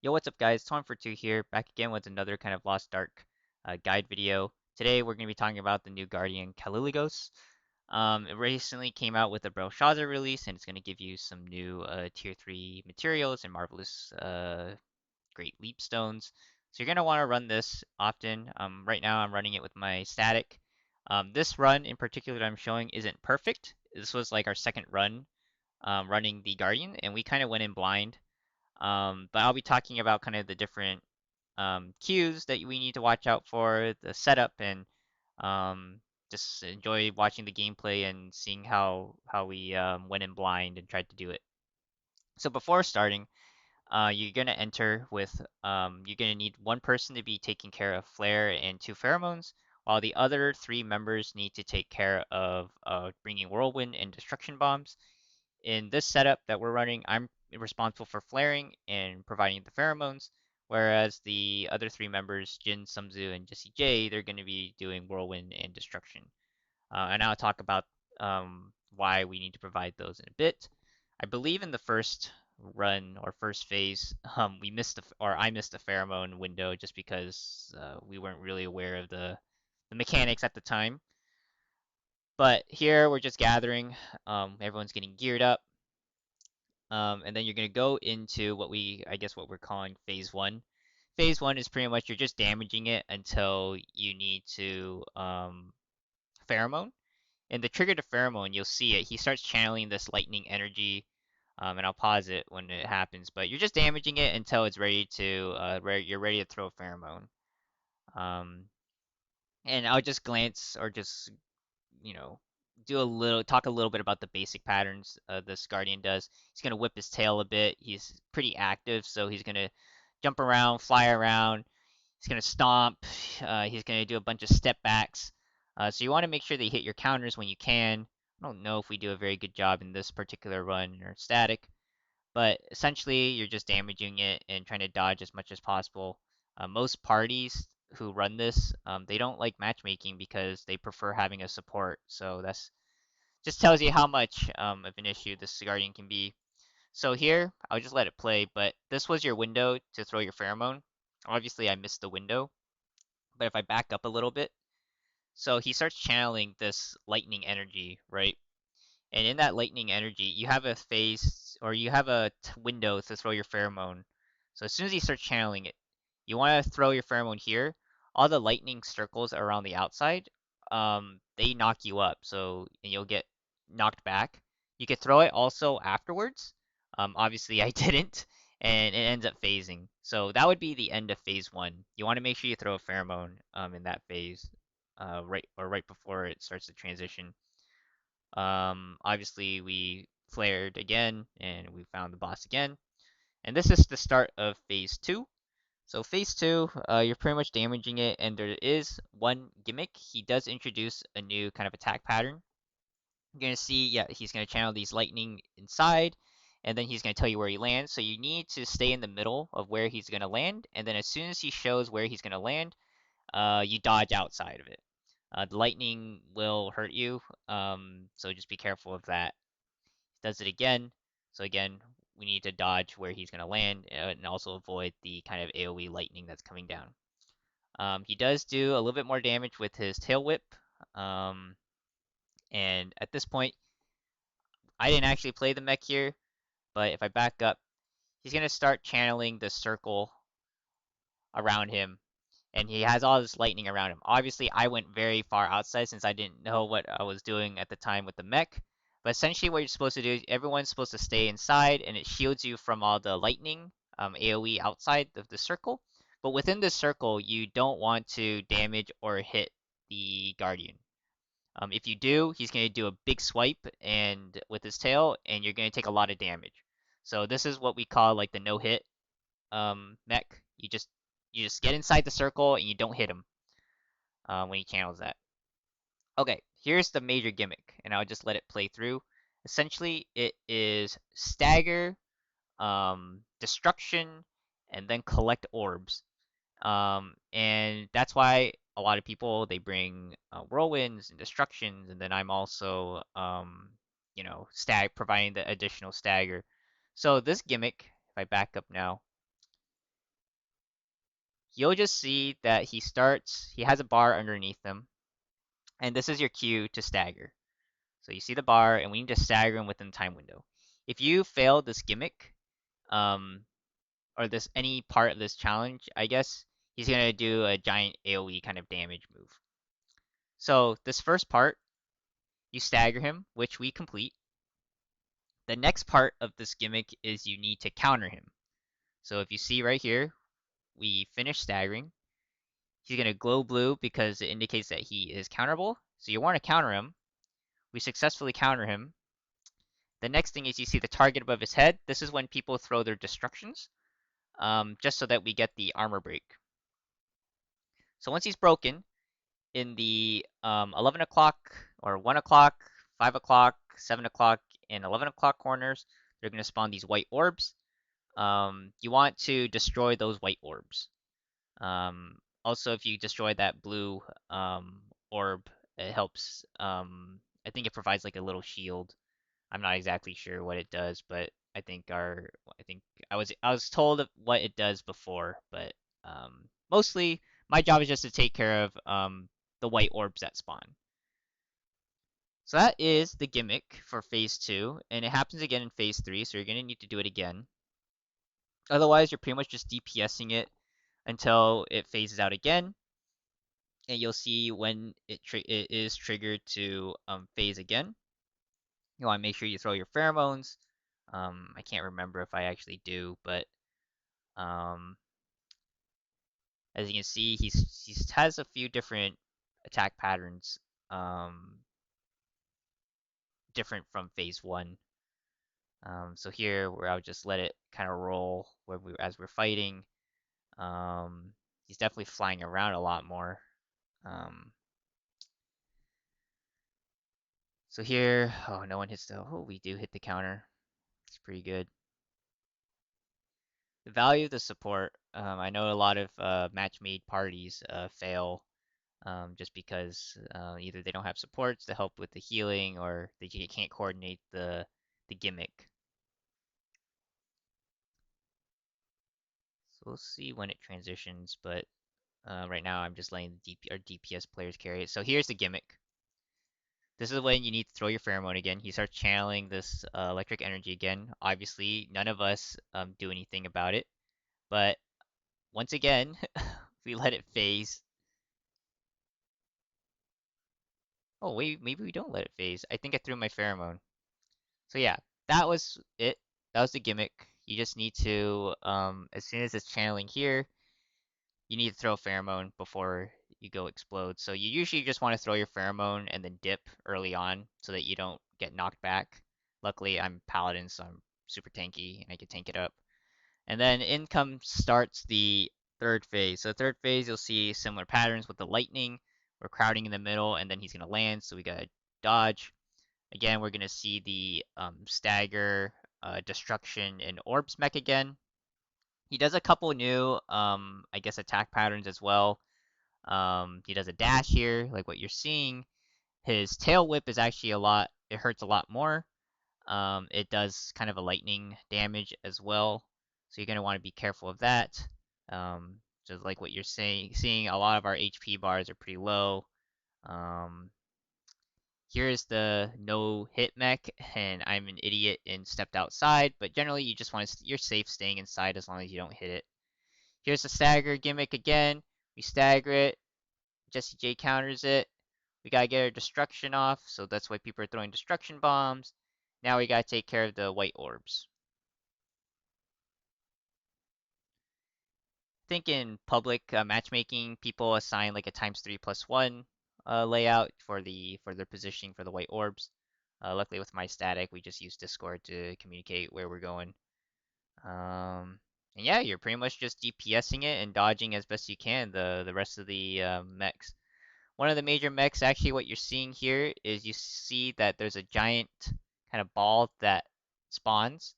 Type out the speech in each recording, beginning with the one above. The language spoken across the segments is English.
Yo, what's up, guys? Tom42 here, back again with another kind of Lost Ark guide video. Today, we're going to be talking about the new Guardian Caliligos. It recently came out with a Belshazzar release, and it's going to give you some new Tier 3 materials and marvelous Great Leap Stones. So you're going to want to run this often. Right now, I'm running it with my static. This run in particular that I'm showing isn't perfect. This was like our second run running the Guardian, and we kind of went in blind. But I'll be talking about kind of the different cues that we need to watch out for, the setup, and um, just enjoy watching the gameplay and seeing how we went in blind and tried to do it. So before starting, you're gonna enter with you're gonna need one person to be taking care of flare and two pheromones, while the other three members need to take care of bringing whirlwind and destruction bombs. In this setup that we're running, I'm responsible for flaring and providing the pheromones, whereas the other three members, Jin, Sumzu, and Jesse J, they're going to be doing whirlwind and destruction. And I'll talk about why we need to provide those in a bit. I believe in the first run or first phase, we missed or I missed the pheromone window just because we weren't really aware of the mechanics at the time. But here we're just gathering. Everyone's getting geared up. And then you're going to go into I guess what we're calling phase one. Phase one is pretty much you're just damaging it until you need to pheromone. And the trigger to pheromone, you'll see it. He starts channeling this lightning energy, and I'll pause it when it happens. But you're just damaging it until it's ready to, you're ready to throw a pheromone. Um, and I'll just glance or just you know, talk a little bit about the basic patterns this Guardian does. He's gonna whip his tail a bit. He's pretty active, so he's gonna jump around, fly around. He's gonna stomp. He's gonna do a bunch of step backs. So you want to make sure that you hit your counters when you can. I don't know if we do a very good job in this particular run or static, but essentially you're just damaging it and trying to dodge as much as possible. Most parties who run this, they don't like matchmaking because they prefer having a support. So that's just tells you how much of an issue this Guardian can be. So here, I'll just let it play, but this was your window to throw your pheromone. Obviously, I missed the window, but if I back up a little bit, so he starts channeling this lightning energy, right? And in that lightning energy, you have a phase or you have a window to throw your pheromone. So as soon as you start channeling it, you want to throw your pheromone here. All the lightning circles around the outside, they knock you up, so and you'll get knocked back. You could throw it also afterwards. Obviously, I didn't, and it ends up phasing. So that would be the end of phase one. You want to make sure you throw a pheromone in that phase, right before it starts to transition. Obviously, we flared again, and we found the boss again. And this is the start of phase two. So phase two, you're pretty much damaging it, and there is one gimmick. He does introduce a new kind of attack pattern. You're gonna see, yeah, he's gonna channel these lightning inside, and then he's gonna tell you where he lands. So you need to stay in the middle of where he's gonna land, and then as soon as he shows where he's gonna land, you dodge outside of it. The lightning will hurt you, so just be careful of that. Does it again. So again, we need to dodge where he's going to land and also avoid the kind of AoE lightning that's coming down. He does do a little bit more damage with his tail whip. Um, and at this point, I didn't actually play the mech here, but if I back up, he's going to start channeling the circle around him. And he has all this lightning around him. Obviously, I went very far outside since I didn't know what I was doing at the time with the mech. But essentially, what you're supposed to do is everyone's supposed to stay inside, and it shields you from all the lightning AoE outside of the circle. But within the circle, you don't want to damage or hit the Guardian. If you do, he's going to do a big swipe and with his tail, and you're going to take a lot of damage. So this is what we call like the no hit mech. You just get inside the circle and you don't hit him when he channels that. Okay, here's the major gimmick, and I'll just let it play through. Essentially, it is stagger, destruction, and then collect orbs. And that's why a lot of people they bring whirlwinds and destructions, and then I'm also providing the additional stagger. So this gimmick, if I back up now, you'll just see that he has a bar underneath him, and this is your cue to stagger. So you see the bar, and we need to stagger him within the time window. If you fail this gimmick, um, or this any part of this challenge, I guess, he's gonna do a giant AoE kind of damage move. So this first part, you stagger him, which we complete. The next part of this gimmick is you need to counter him. So if you see right here, we finish staggering. He's gonna glow blue because it indicates that he is counterable. So you want to counter him. We successfully counter him. The next thing is you see the target above his head. This is when people throw their destructions, just so that we get the armor break. So once he's broken, in the 11 o'clock or 1 o'clock, 5 o'clock, 7 o'clock, and 11 o'clock corners, they're going to spawn these white orbs. You want to destroy those white orbs. Also, if you destroy that blue orb, it helps. I think it provides like a little shield. I'm not exactly sure what it does, but I think I was told what it does before, but mostly my job is just to take care of the white orbs that spawn. So that is the gimmick for phase 2, and it happens again in phase 3, so you're going to need to do it again. Otherwise, you're pretty much just DPSing it until it phases out again, and you'll see when it is triggered to phase again. You want to make sure you throw your pheromones. I can't remember if I actually do, but um, as you can see, he has a few different attack patterns, um, different from phase 1. So here, where I would just let it kind of roll as we're fighting. Um, he's definitely flying around a lot more. Um, so here, oh, no one hits the. Oh, we do hit the counter. It's pretty good. The value of the support. I know a lot of match-made parties fail just because either they don't have supports to help with the healing or they can't coordinate the gimmick. So we'll see when it transitions, but right now I'm just letting our DPS players carry it. So here's the gimmick. This is when you need to throw your pheromone again. He starts channeling this electric energy again. Obviously, none of us do anything about it, but once again, we let it phase. Oh wait, maybe we don't let it phase. I think I threw my pheromone. So yeah, that was it. That was the gimmick. You just need to, as soon as it's channeling here, you need to throw a pheromone before you go explode. So you usually just want to throw your pheromone and then dip early on so that you don't get knocked back. Luckily, I'm paladin, so I'm super tanky and I can tank it up. And then in starts the third phase. So third phase, you'll see similar patterns with the lightning. We're crowding in the middle, and then he's gonna land, so we gotta dodge. Again, we're going to see the stagger, destruction, and orbs mech again. He does a couple new, I guess, attack patterns as well. He does a dash here, like what you're seeing. His tail whip is actually it hurts a lot more. It does kind of a lightning damage as well. So you're going to want to be careful of that. Just like what you're seeing, a lot of our HP bars are pretty low. Um, Here's the no hit mech, and I'm an idiot and stepped outside, but generally you just want to, you're safe staying inside as long as you don't hit it. Here's the stagger gimmick again. We stagger it. Jesse J counters it. We gotta get our destruction off, so that's why people are throwing destruction bombs. Now we gotta take care of the white orbs. I think in public matchmaking, people assign like a times 3+1 layout for their positioning for the white orbs. Luckily with my static, we just use Discord to communicate where we're going. And yeah, you're pretty much just DPSing it and dodging as best you can the rest of the mechs. One of the major mechs, actually, what you're seeing here is you see that there's a giant kind of ball that spawns.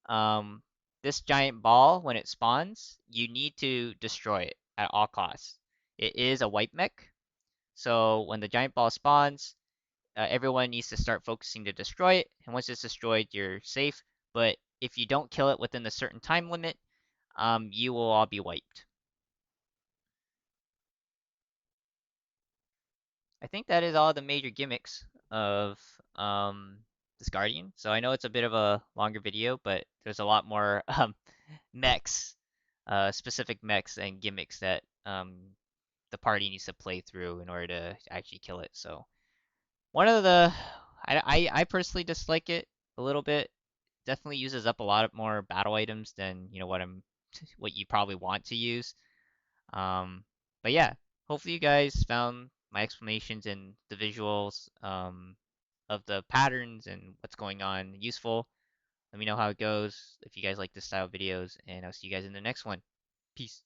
Um, this giant ball, when it spawns, you need to destroy it at all costs. It is a white mech, so when the giant ball spawns, everyone needs to start focusing to destroy it. And once it's destroyed, you're safe. But if you don't kill it within a certain time limit, you will all be wiped. I think that is all the major gimmicks of this Guardian. So I know it's a bit of a longer video, but there's a lot more mechs, specific mechs and gimmicks that the party needs to play through in order to actually kill it. So one of the I personally dislike it a little bit. Definitely uses up a lot of more battle items than what you probably want to use. Um, but yeah, hopefully you guys found my explanations and the visuals of the patterns and what's going on useful. Let me know how it goes if you guys like this style of videos, and I'll see you guys in the next one. Peace.